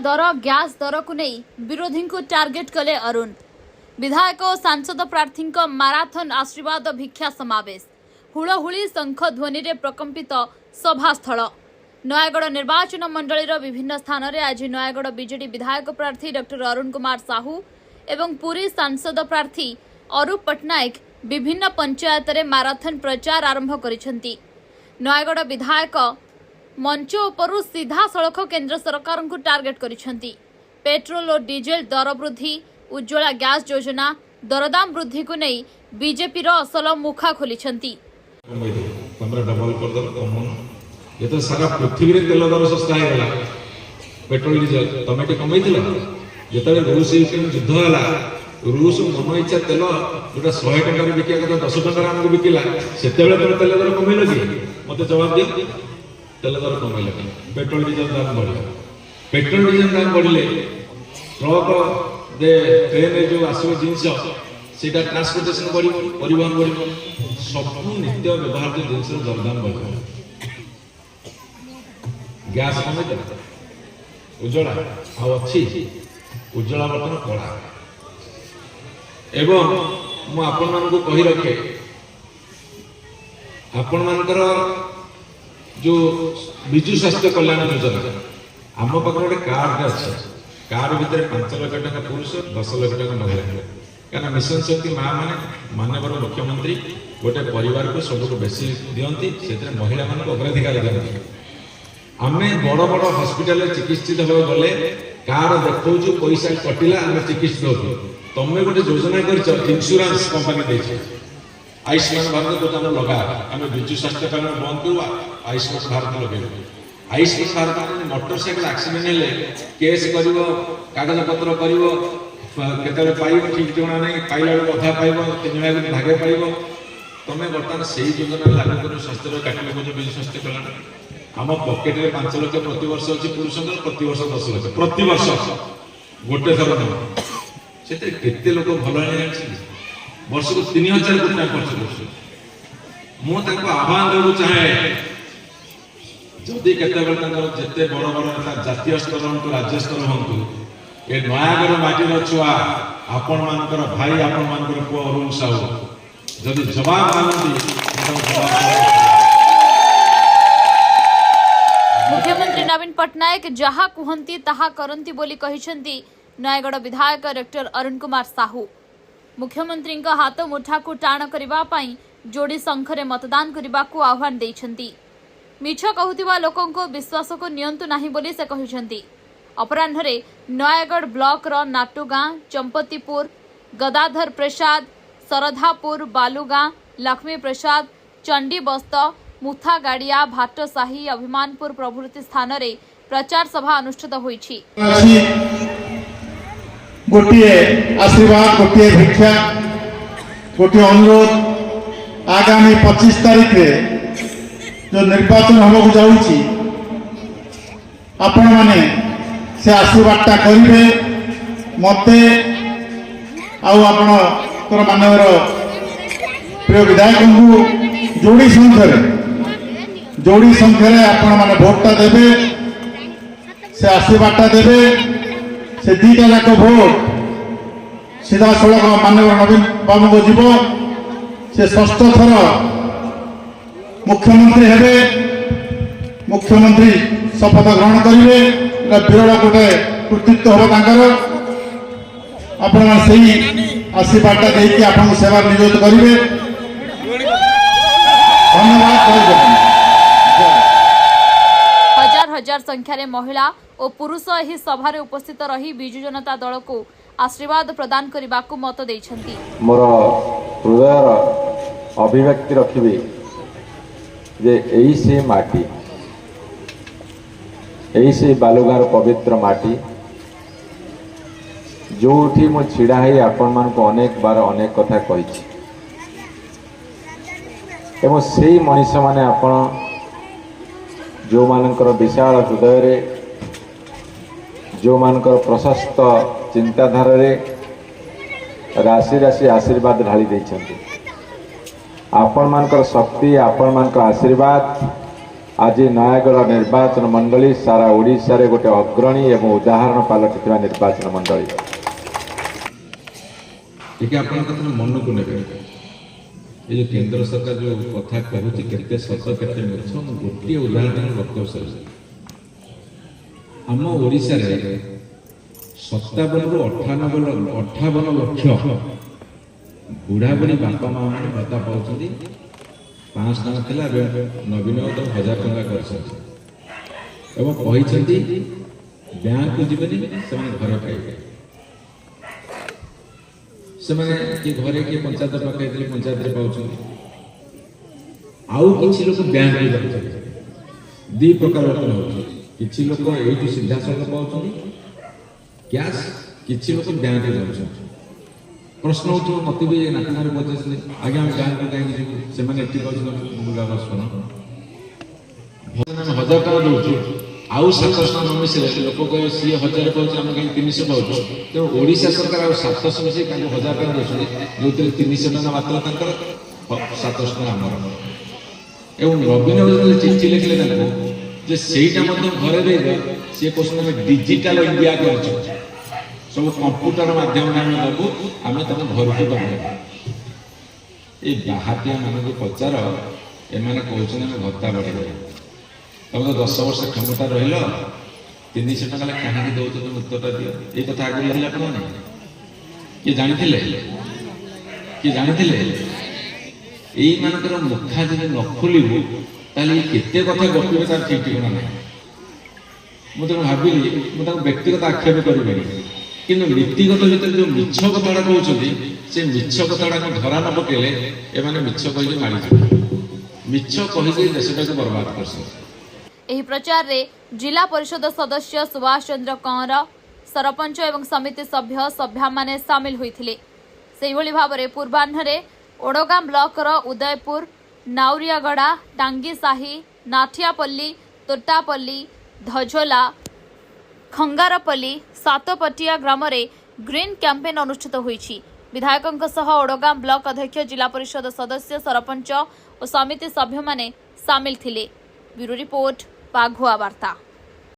दर gas दर को नहीं विरोधी को टार्गेट कले अरुण। विधायक और सांसद प्रार्थी माराथन आशीर्वाद भिक्षा समावेश हुड़हुड़ी शंख ध्वनि रे प्रकंपित सभास्थल। नयागढ़ निर्वाचन मंडल विभिन्न स्थान में आज नयागढ़ बीजेडी विधायक प्रार्थी डॉक्टर अरुण कुमार साहू एवं पुरी सांसद प्रार्थी अरूप पट्टनायक विभिन्न पंचायत रे माराथन प्रचार आरंभ करिसेंती। नयागढ़ विधायक मंच उपरु सीधा सड़क केंद्र सरकार को टार्गेट करिसेंती। पेट्रोल और डीजेल दर वृद्धि, उज्ज्वला गैस योजना दरदाम वृद्धि को नहीं बीजेपी असल मुखा खोलिसेंती। ये तो सारा पृथ्वी रे तेल दर सस्ता है गला। पेट्रोल डीजेल तमे के कमाई दिला जेतले रूस यूक्रेन युद्ध होला रूस मन इच्छा तेल जोटा 100 टका रे बिकिया कथा 10 टका हमको बिकिला सेतेबेले तो तेल दर कमाइलो कि मते जवाब दियो। तेल दर कमाइलो पेट्रोल डीजेल दाम बढ़िला। पेट्रोल डीजेल दाम बढ़िले ट्रक दे ट्रेन रे जो आसो जिंस सेटा ट्रांसपोर्टेशन करी परिवहन करी सब नित्य व्यवहार जो जिंस दरदाम बढ़िला। गैस कमे उज्ज्वला अच्छी उज्ज्वला बर्तन कला एवं मु आपण मान को कही रखे आपण मानकर जो विजु स्वास्थ्य कल्याण योजना आम पाखे गोटे कार्ड अच्छे। कार्ड भितर 5 लाख टका पुरुष 10 लाख टका महिला क्या मिशन शक्ति माँ मैंने माननीय मुख्यमंत्री गोटे परिवार को सबको बेसी दिखती से महिला मान अग्राधिकार दिखती। आम बड़ बड़ हस्पिटाल चिकित्सित हो गले कार्ड देखु पैसा कटिला आम चिकित्सित हो तमें गोटे योजना कर इंश्योरेंस कंपनी दे आयुष्मान भारत जो आम लगा आम विजु स्वास्थ्य कल्याण बंद करवा आयुष्मान भारत लगे। आयुष्मान भारत मोटरसाइकेल एक्सीडेंट हेले केस कर कागज पत्र कर पाइब ठीक जଣା नहीं पाइला अधा पाइब 3 भाग भागे पाइब तमें बर्तमान से योजना लागू कर स्वास्थ्य काटो विजु स्वास्थ्य कल्याण आम पकेट में 5 लाख प्रति वर्ष अच्छी पुरुष प्रति वर्ष 10 लाख प्रति वर्ष गोटे थर से केते लोक भल वर्ष को 3000 कोटी टका खर्च कर मुझे आह्वान देना चाहे जदि जिते बड़ बड़ जातीय स्तर हूँ राज्य स्तर हूँ ये नयागढ़ माटीर छुआ आपण मानकर भाई आपण मानकर पुआ अरुण साहू जदि जवाब मांगती मुख्यमंत्री नवीन पट्टनायक जहाँ कहती ताहा करती बोली कहिसेंती नयागढ़ विधायक डॉक्टर अरुण कुमार साहू। मुख्यमंत्री हाथ मुठा को टाण करने जोड़ी शंखरे मतदान करने को आह्वान देइछंती। मिछ कहूथिबा लोकों को विश्वास को नियंतु नाही बोली से कहिसेंती। अपराह्न नयागढ़ ब्लॉक रो नाटुगां, चंपतीपुर, गदाधर प्रसाद, सरधापुर, बालुगां, लक्ष्मी प्रसाद, चंडी बस्त, मुथा गाड़िया, भाटसाही, अभिमानपुर प्रभृति स्थान रे प्रचार सभा अनुष्ठित होईछि। गोटे आशीर्वाद गोटे भिक्षा गोटे अनुरोध आगामी 25 तारीख रे जो निर्वाचन होगा जाऊँगी आपण माने से आशीर्वादटा करेंगे मते आपण मानवर प्रिय विधायक को जोड़ी संख्यार आपण माने भोटटा देवे से आशीर्वादटा देवे से 2टा जाक भोट सीधा सड़क माननीय नवीन बाबू को जीव से 6ष्ठ थर मुख्यमंत्री हेबे मुख्यमंत्री शपथ ग्रहण करेंगे विरल गोटे कृतित्व हम आपण आशीर्वादटा देकी आपन सेवा नियोजित करेंगे। धन्यवाद। हजार हजार संख्यार महिला और पुरुष एही सभारे उपस्थित रही बिजु जनता दल को आशीर्वाद प्रदान करने को मत देइछंती। मोर हृदयर अभिव्यक्ति रखिबे जे एही से माटी एही से बालुगार पवित्र माटी जोठी मो छिड़ा है आपण मान को अनेक बार अनेक कथा कही एवं से मनीष माने आपण जो मानकर विशाल हृदय रे जो मानकर प्रशस्त चिंताधारा रे राशि राशि आशीर्वाद ढाली देइछंती। आपण मानकर शक्ति आपण मानकर आशीर्वाद आज नयागढ़ निर्वाचन मंडली सारा ओडिशा रे गोटे अग्रणी एवं उदाहरण पलटि निर्वाचन मंडली ଟିକେ ଆପଣଙ୍କ କଥା ମନକୁ ନେବେ ଏ ଯୋଉ କେନ୍ଦ୍ର ସରକାର ଯୋଉ କଥା କହୁଛି କେତେ ସତ କେତେ ମିଛ ମୁଁ ଗୋଟିଏ ଉଦାହରଣ ବକ୍ତବ୍ୟ ସରିଛି ଆମ ଓଡ଼ିଶାରେ 57ରୁ 58 ଲକ୍ଷ ବୁଢ଼ାବୁଢ଼ୀ ବାପା ମା ମାନେ ଭତ୍ତା ପାଉଛନ୍ତି 500 ଟଙ୍କା ଥିଲା ଏବେ ନବୀନ 1000 ଟଙ୍କା କରିଛନ୍ତି ଏବଂ କହିଛନ୍ତି ବ୍ୟାଙ୍କକୁ ଯିବେନି ସେମାନେ ଘରେ ପାଇବେ ସେମାନେ କିଏ ଘରେ କିଏ ପଞ୍ଚାୟତ ପାଖରେ ପଞ୍ଚାୟତରେ ପାଉଛନ୍ତି ଆଉ କିଛି ଲୋକ ବ୍ୟାଙ୍କରେ ଯାଉଛନ୍ତି ଦୁଇ ପ୍ରକାର ଲୋକ ହେଉଛନ୍ତି କିଛି ଲୋକ ଏଇଠୁ ସିଧାସଳଖ ପାଉଛନ୍ତି କ୍ୟାସ୍ କିଛି ଲୋକ ବ୍ୟାଙ୍କରେ ଯାଉଛନ୍ତି ପ୍ରଶ୍ନ ହେଉଥିବ ମୋତେ ବି ନାଟକରେ ପଚାରିଛନ୍ତି ଆଜ୍ଞା ଆମେ ବ୍ୟାଙ୍କକୁ କାହିଁକି ଯିବୁ ସେମାନେ ଏଠି ପାଉଛନ୍ତି ଶୁଣ ଆମେ 1000 ଟଙ୍କା ଦେଉଛୁ ଆଉ 700 ଟଙ୍କା ନ ମିଶିଲେ ଲୋକ କହିବେ ସିଏ 1000 ପାଉଛି ଆମେ କାହିଁକି 300 ପାଉଛୁ ତେଣୁ ଓଡ଼ିଶା ସରକାର ଆଉ 700 ମିଶିକି ତାଙ୍କୁ 1000 ଟଙ୍କା ଦେଉଛନ୍ତି ଯେଉଁଥିରେ 300 ଟଙ୍କା ମାତ୍ର ତାଙ୍କର 700 ଟଙ୍କା ଆମର ଏବଂ ନବୀନ ଯେତେବେଳେ ଚିଠି ଲେଖିଲେ ତାଙ୍କୁ ଯେ ସେଇଟା ମଧ୍ୟ ଘରେ ଦେଇଦେବେ ସିଏ କହୁଛନ୍ତି ଆମେ ଡିଜିଟାଲ ଇଣ୍ଡିଆ କରିଛୁ ସବୁ କମ୍ପ୍ୟୁଟର ମାଧ୍ୟମରେ ଆମେ ଦେବୁ ଆମେ ତମ ଘରକୁ ଦେବୁ ଏଇ ବାହାତିଆ ମାନଙ୍କୁ ପଚାର ଏମାନେ କହୁଛନ୍ତି ଆମେ ଭତ୍ତା ବଢ଼େଇବେ ତମେ ତ 10 ବର୍ଷ କ୍ଷମତା ରହିଲ 300 ଟଙ୍କା କାହିଁକି ଦେଉଛ ତମେ ଉତ୍ତରଟା ଦିଅ ଏଇ କଥା ଆଗରୁ ଥିଲା ଆପଣ କିଏ ଜାଣିଥିଲେ ଏଇମାନଙ୍କର ମୁଖା ଯଦି ନ ଖୋଲିବୁ ତାହେଲେ କେତେ କଥା ଗପିବେ ତାର ଠିକ୍ ଠିକଣା ନାହିଁ ମୁଁ ତେଣୁ ଭାବିଲି ମୁଁ ତାଙ୍କୁ ବ୍ୟକ୍ତିଗତ ଆକ୍ଷେପ କରିବିନି କିନ୍ତୁ ନୀତିଗତ ଭିତରେ ଯୋଉ ମିଛ କଥାଟା କହୁଛନ୍ତି ସେ ମିଛ କଥାଟାକୁ ଧରା ନ ପକେଇଲେ ଏମାନେ ମିଛ କହିକି ମାଡ଼ିଯିବେ ମିଛ କହିକି ଦେଶଟାକୁ ବର୍ବାଦ କରୁଛନ୍ତି ଏହି ପ୍ରଚାରରେ ଜିଲ୍ଲା ପରିଷଦ ସଦସ୍ୟ ସୁଭାଷ ଚନ୍ଦ୍ର କଅଁର ସରପଞ୍ଚ ଏବଂ ସମିତି ସଭ୍ୟମାନେ ସାମିଲ ହୋଇଥିଲେ ସେହିଭଳି ଭାବରେ ପୂର୍ବାହ୍ନରେ ଓଡ଼ଗାଁ ବ୍ଲକର ଉଦୟପୁର ନାଉରିଆଗଡ଼ା ଟାଙ୍ଗିସାହି ନାଠିଆପଲ୍ଲୀ ତୋଟାପଲ୍ଲୀ ଧଜୋଲା ଖଙ୍ଗାରପଲ୍ଲୀ ସାତପଟିଆ ଗ୍ରାମରେ ଗ୍ରୀନ୍ କ୍ୟାମ୍ପେନ୍ ଅନୁଷ୍ଠିତ ହୋଇଛି ବିଧାୟକଙ୍କ ସହ ଓଡ଼ଗାଁ ବ୍ଲକ ଅଧ୍ୟକ୍ଷ ଜିଲ୍ଲା ପରିଷଦ ସଦସ୍ୟ ସରପଞ୍ଚ ଓ ସମିତି ସଭ୍ୟମାନେ ସାମିଲ ଥିଲେ ବ୍ୟୁରୋ ରିପୋର୍ଟ ବାଘୁଆ ବାର୍ତ୍ତା।